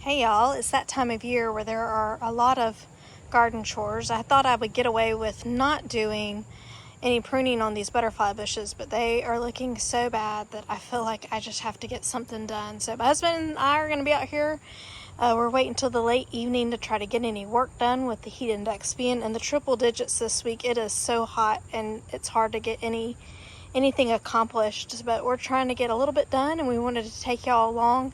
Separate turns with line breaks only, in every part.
Hey y'all, it's that time of year where there are a lot of garden chores. I thought I would get away with not doing any pruning on these butterfly bushes, but they are looking so bad that I feel like I just have to get something done. So my husband and I are going to be out here. We're waiting until the late evening to try to get any work done with the heat index being in the triple digits this week. It is so hot and it's hard to get anything accomplished, but we're trying to get a little bit done and we wanted to take y'all along,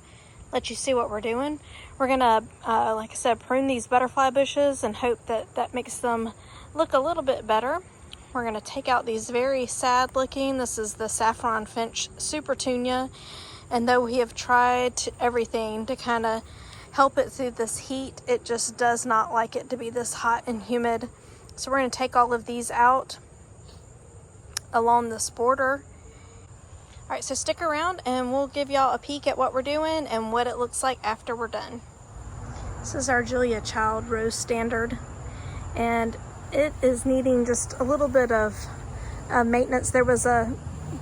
let you see what we're doing. We're gonna, like I said, prune these butterfly bushes and hope that that makes them look a little bit better. We're gonna take out these very sad looking, this is the saffron finch supertunia, and though we have tried everything to kind of help it through this heat, it just does not like it to be this hot and humid. So we're gonna take all of these out along this border. All right, so stick around and we'll give y'all a peek at what we're doing and what it looks like after we're done. This is our Julia Child Rose Standard, and it is needing just a little bit of maintenance. There was a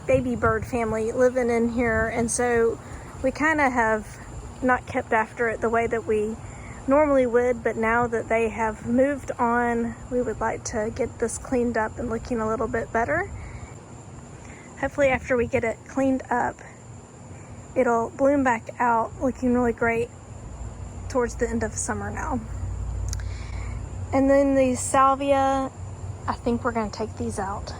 baby bird family living in here, and so we kind of have not kept after it the way that we normally would, but now that they have moved on, we would like to get this cleaned up and looking a little bit better. Hopefully after we get it cleaned up, it'll bloom back out looking really great towards the end of summer now. And then these Salvia, I think we're going to take these out.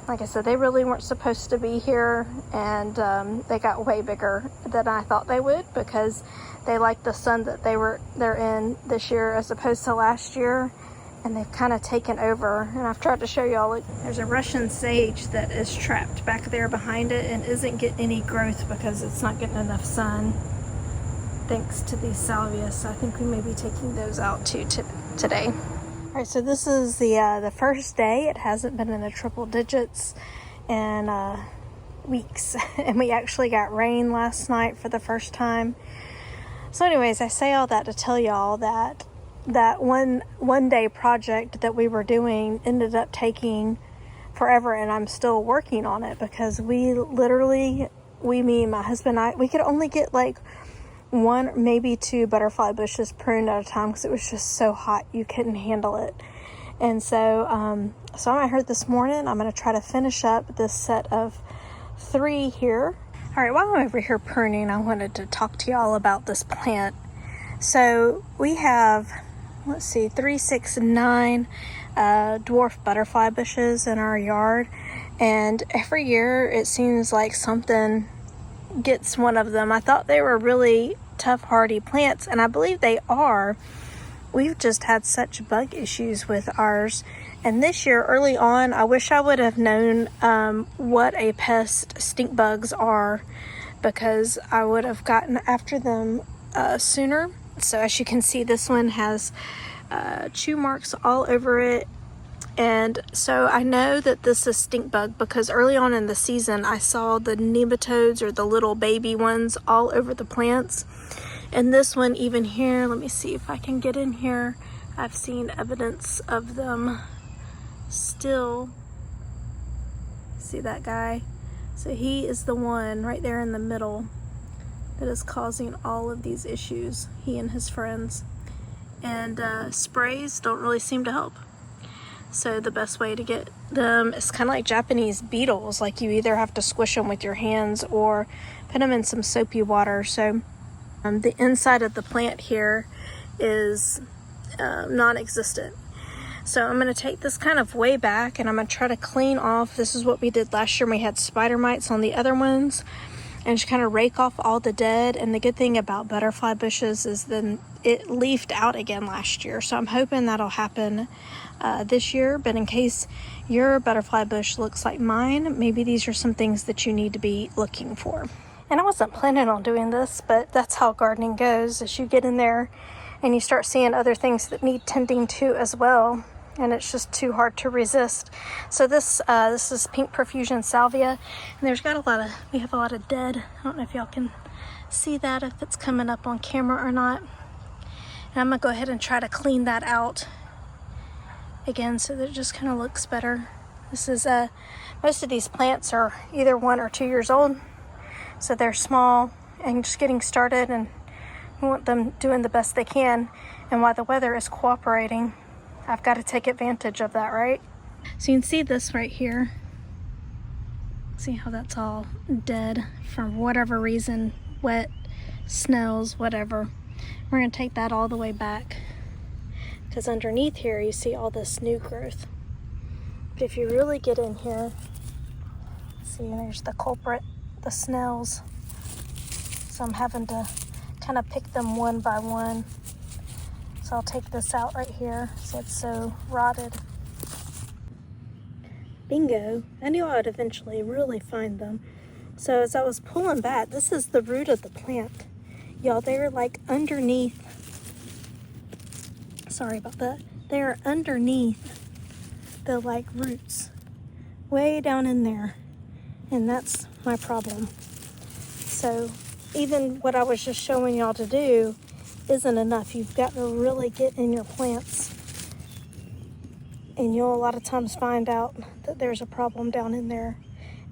Like I said, they really weren't supposed to be here, and they got way bigger than I thought they would because they like the sun that they're in this year as opposed to last year. And they've kind of taken over, and I've tried to show y'all. Look, there's a Russian sage that is trapped back there behind it and isn't getting any growth because it's not getting enough sun thanks to these salvias. So I think we may be taking those out too today. All right, so this is the first day. It hasn't been in the triple digits in weeks, and we actually got rain last night for the first time. So anyways, I say all that to tell y'all that one day project that we were doing ended up taking forever, and I'm still working on it because me and my husband, we could only get like one, maybe two butterfly bushes pruned at a time because it was just so hot you couldn't handle it. And so I'm out here this morning. I'm going to try to finish up this set of 3 here. All right, while I'm over here pruning, I wanted to talk to y'all about this plant. So we have, let's see, 3, 6, 9 dwarf butterfly bushes in our yard, and every year it seems like something gets one of them. I thought they were really tough, hardy plants, and I believe they are. We've just had such bug issues with ours, and this year early on, I wish I would have known what a pest stink bugs are, because I would have gotten after them sooner. So as you can see, this one has chew marks all over it. And so I know that this is stink bug because early on in the season, I saw the nematodes, or the little baby ones, all over the plants. And this one, even here, let me see if I can get in here. I've seen evidence of them still. See that guy? So he is the one right there in the middle that is causing all of these issues, he and his friends. And sprays don't really seem to help. So the best way to get them is kind of like Japanese beetles, like you either have to squish them with your hands or put them in some soapy water. So the inside of the plant here is non-existent. So I'm going to take this kind of way back and I'm going to try to clean off. This is what we did last year when we had spider mites on the other ones, and just kind of rake off all the dead. And the good thing about butterfly bushes is then it leafed out again last year. So I'm hoping that'll happen this year. But in case your butterfly bush looks like mine, maybe these are some things that you need to be looking for. And I wasn't planning on doing this, but that's how gardening goes, as you get in there and you start seeing other things that need tending to as well. And it's just too hard to resist. So this is pink Profusion Salvia, and we have a lot of dead. I don't know if y'all can see that, if it's coming up on camera or not. And I'm gonna go ahead and try to clean that out again so that it just kind of looks better. This is most of these plants are either 1 or 2 years old, so they're small and just getting started, and we want them doing the best they can. And while the weather is cooperating, I've got to take advantage of that, right? So you can see this right here. See how that's all dead for whatever reason, wet, smells, whatever. We're going to take that all the way back, because underneath here you see all this new growth. But if you really get in here, see, there's the culprit, the snails. So I'm having to kind of pick them one by one. So I'll take this out right here. See, it's so rotted. Bingo. I knew I would eventually really find them. So as I was pulling back, this is the root of the plant. Y'all, they're like underneath. Sorry about that. They're underneath the like roots. Way down in there. And that's my problem. So even what I was just showing y'all to do isn't enough. You've got to really get in your plants. And you'll a lot of times find out that there's a problem down in there.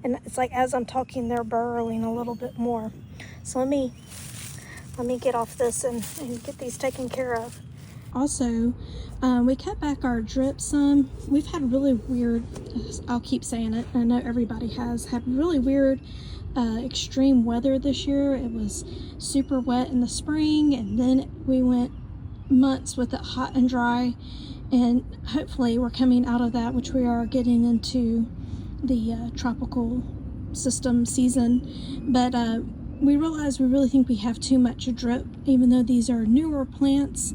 And it's like as I'm talking, they're burrowing a little bit more. So let me get off this and get these taken care of. Also, we cut back our drip some. We've had really weird, I'll keep saying it, I know everybody has, had really weird extreme weather this year. It was super wet in the spring, and then we went months with it hot and dry, and hopefully we're coming out of that, which we are getting into the tropical system season. But we realized we really think we have too much drip, even though these are newer plants.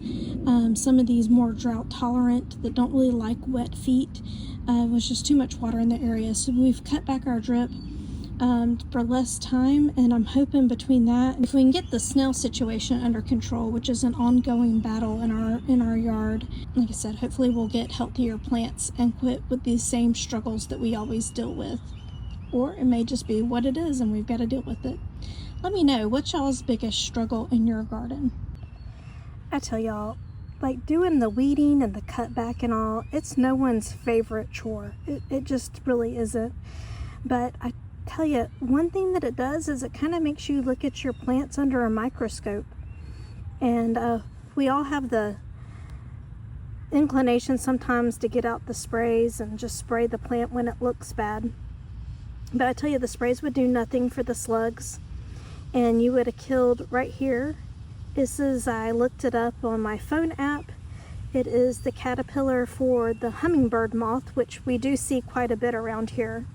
Some of these more drought tolerant that don't really like wet feet. It was just too much water in the area, so we've cut back our drip for less time, and I'm hoping between that, if we can get the snail situation under control, which is an ongoing battle in our yard, like I said, hopefully we'll get healthier plants and quit with these same struggles that we always deal with. Or it may just be what it is and we've got to deal with it. Let me know, what's y'all's biggest struggle in your garden? I tell y'all, like doing the weeding and the cutback and all, it's no one's favorite chore. It just really isn't. But I tell you, one thing that it does is it kind of makes you look at your plants under a microscope. And we all have the inclination sometimes to get out the sprays and just spray the plant when it looks bad. But I tell you, the sprays would do nothing for the slugs. And you would have killed right here. This is, I looked it up on my phone app. It is the caterpillar for the hummingbird moth, which we do see quite a bit around here.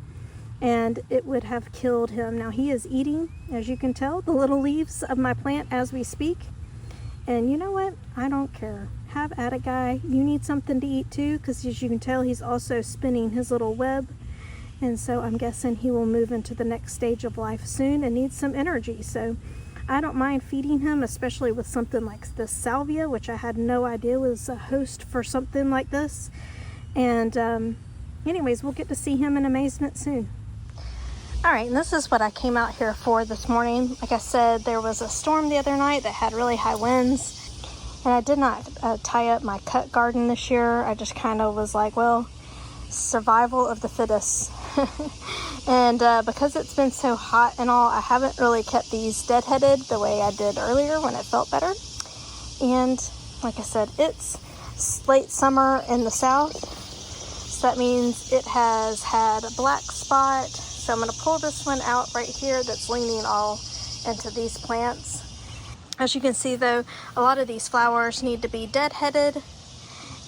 And it would have killed him. Now he is eating, as you can tell, the little leaves of my plant as we speak. And you know what? I don't care. Have at it, guy. You need something to eat too, because as you can tell, he's also spinning his little web. And so I'm guessing he will move into the next stage of life soon and needs some energy. So I don't mind feeding him, especially with something like this Salvia, which I had no idea was a host for something like this. And anyways, we'll get to see him in amazement soon. All right, and this is what I came out here for this morning. Like I said, there was a storm the other night that had really high winds. And I did not tie up my cut garden this year. I just kind of was like, well, survival of the fittest. And because it's been so hot and all, I haven't really kept these deadheaded the way I did earlier when it felt better. And like I said, it's late summer in the south, so that means it has had a black spot. So I'm going to pull this one out right here that's leaning all into these plants. As you can see though, a lot of these flowers need to be deadheaded,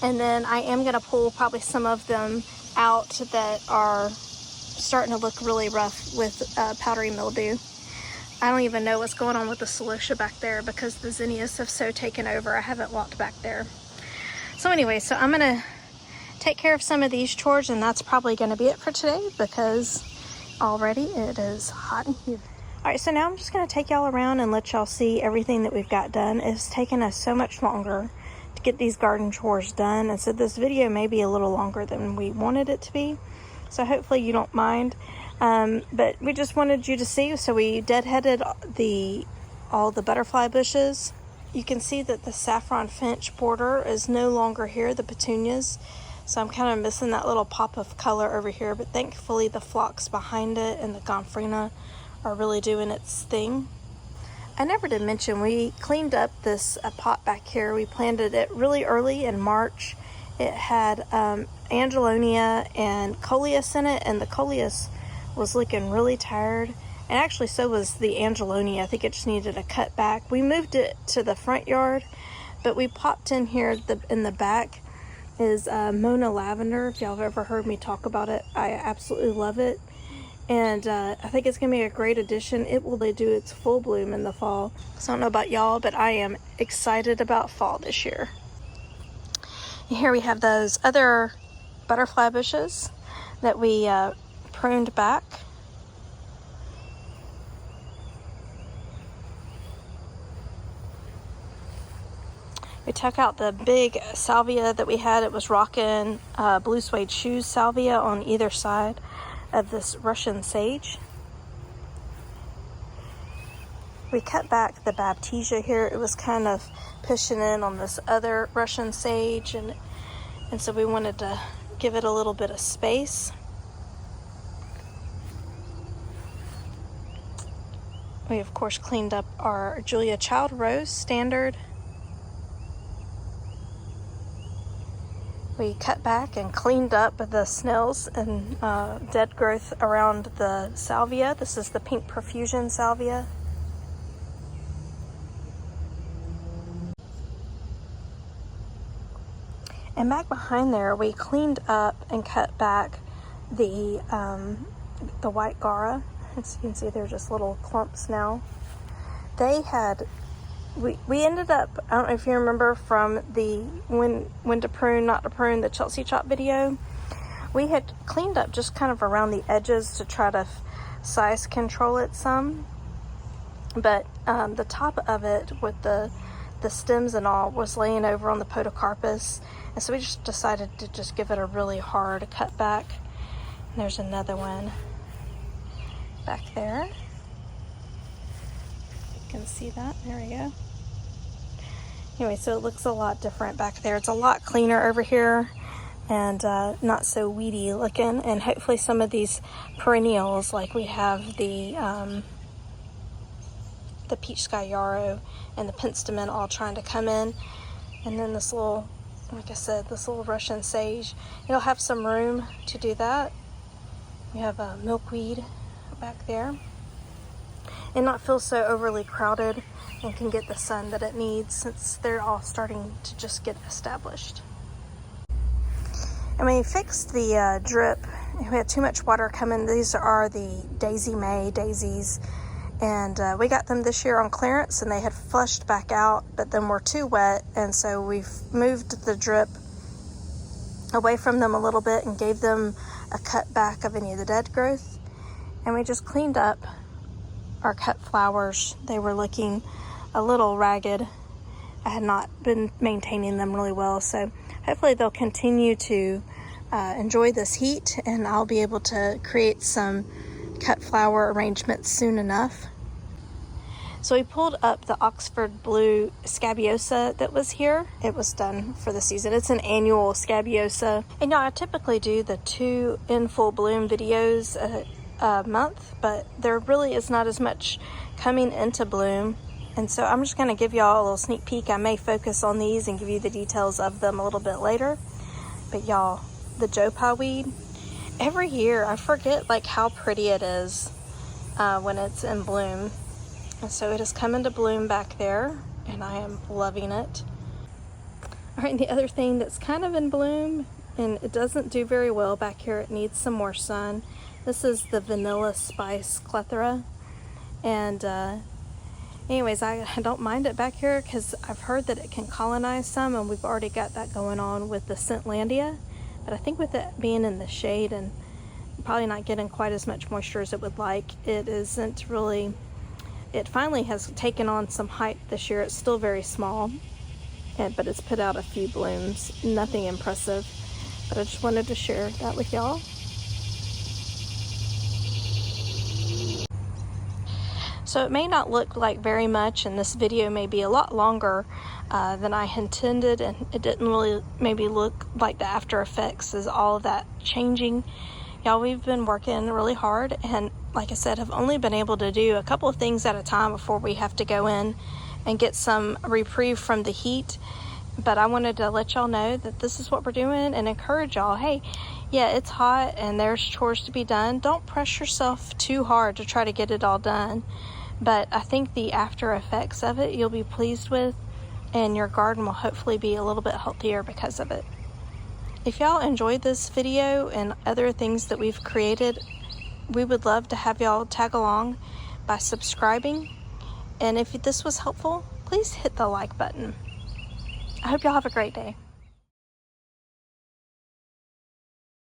and then I am going to pull probably some of them out that are starting to look really rough with powdery mildew. I don't even know what's going on with the celosia back there because the zinnias have so taken over. I haven't walked back there. So anyway, so I'm going to take care of some of these chores, and that's probably going to be it for today because already it is hot in here. All right, so now I'm just going to take y'all around and let y'all see everything that we've got done. It's taken us so much longer to get these garden chores done, and so this video may be a little longer than we wanted it to be. So hopefully you don't mind, but we just wanted you to see. So we deadheaded all the butterfly bushes. You can see that the saffron finch border is no longer here, the petunias. So I'm kind of missing that little pop of color over here, but thankfully the phlox behind it and the gomphrena are really doing its thing. I never did mention we cleaned up this pot back here. We planted it really early in March. It had Angelonia and Coleus in it, and the Coleus was looking really tired. And actually so was the Angelonia. I think it just needed a cut back. We moved it to the front yard, but we popped in here in the back is Mona Lavender. If y'all have ever heard me talk about it, I absolutely love it. And I think it's going to be a great addition. It will do its full bloom in the fall. So I don't know about y'all, but I am excited about fall this year. And here we have those other butterfly bushes that we pruned back. We took out the big salvia that we had. It was Rockin blue suede shoes salvia on either side of this Russian sage. We cut back the baptisia here. It was kind of pushing in on this other Russian sage, and so we wanted to give it a little bit of space. We of course cleaned up our Julia Child rose standard. We cut back and cleaned up the snails and dead growth around the salvia. This is the pink Profusion salvia. And back behind there, we cleaned up and cut back the white Gaura. As you can see, they're just little clumps now. They had... We ended up, I don't know if you remember from the when to prune, not to prune, the Chelsea Chop video, we had cleaned up just kind of around the edges to try to size control it some. But the top of it with the stems and all was laying over on the podocarpus. And so we just decided to just give it a really hard cut back. And there's another one back there. You can see that. There we go. Anyway, so it looks a lot different back there. It's a lot cleaner over here and not so weedy looking. And hopefully some of these perennials, like we have the peach sky yarrow and the penstemon all trying to come in. And then this little, like I said, this little Russian sage, it'll have some room to do that. We have a milkweed back there. And not feel so overly crowded and can get the sun that it needs since they're all starting to just get established. And we fixed the drip. We had too much water coming. These are the Daisy May daisies, and we got them this year on clearance, and they had flushed back out, but then were too wet, and so we've moved the drip away from them a little bit and gave them a cut back of any of the dead growth. And we just cleaned up our cut flowers. They were looking a little ragged. I had not been maintaining them really well, so hopefully they'll continue to enjoy this heat, and I'll be able to create some cut flower arrangements soon enough. So we pulled up the Oxford Blue Scabiosa that was here. It was done for the season. It's an annual Scabiosa. And I typically do the 2 in full bloom videos a month, but there really is not as much coming into bloom, and so I'm just going to give y'all a little sneak peek. I may focus on these and give you the details of them a little bit later. But y'all, the Pye Weed, every year I forget like how pretty it is when it's in bloom, and so it is coming to bloom back there, and I am loving it. All right, the other thing that's kind of in bloom and it doesn't do very well back here, it needs some more sun. This is the Vanilla Spice Clethra, and anyways, I don't mind it back here because I've heard that it can colonize some, and we've already got that going on with the Scentlandia. But I think with it being in the shade and probably not getting quite as much moisture as it would like, it isn't really, it finally has taken on some height this year. It's still very small, but it's put out a few blooms, nothing impressive. But I just wanted to share that with y'all. So it may not look like very much, and this video may be a lot longer than I intended, and it didn't really maybe look like the after effects is all of that changing. Y'all, we've been working really hard, and like I said, have only been able to do a couple of things at a time before we have to go in and get some reprieve from the heat. But I wanted to let y'all know that this is what we're doing and encourage y'all. Hey, yeah, it's hot and there's chores to be done. Don't press yourself too hard to try to get it all done. But I think the after effects of it you'll be pleased with, and your garden will hopefully be a little bit healthier because of it. If y'all enjoyed this video and other things that we've created, we would love to have y'all tag along by subscribing. And if this was helpful, please hit the like button. I hope y'all have a great day.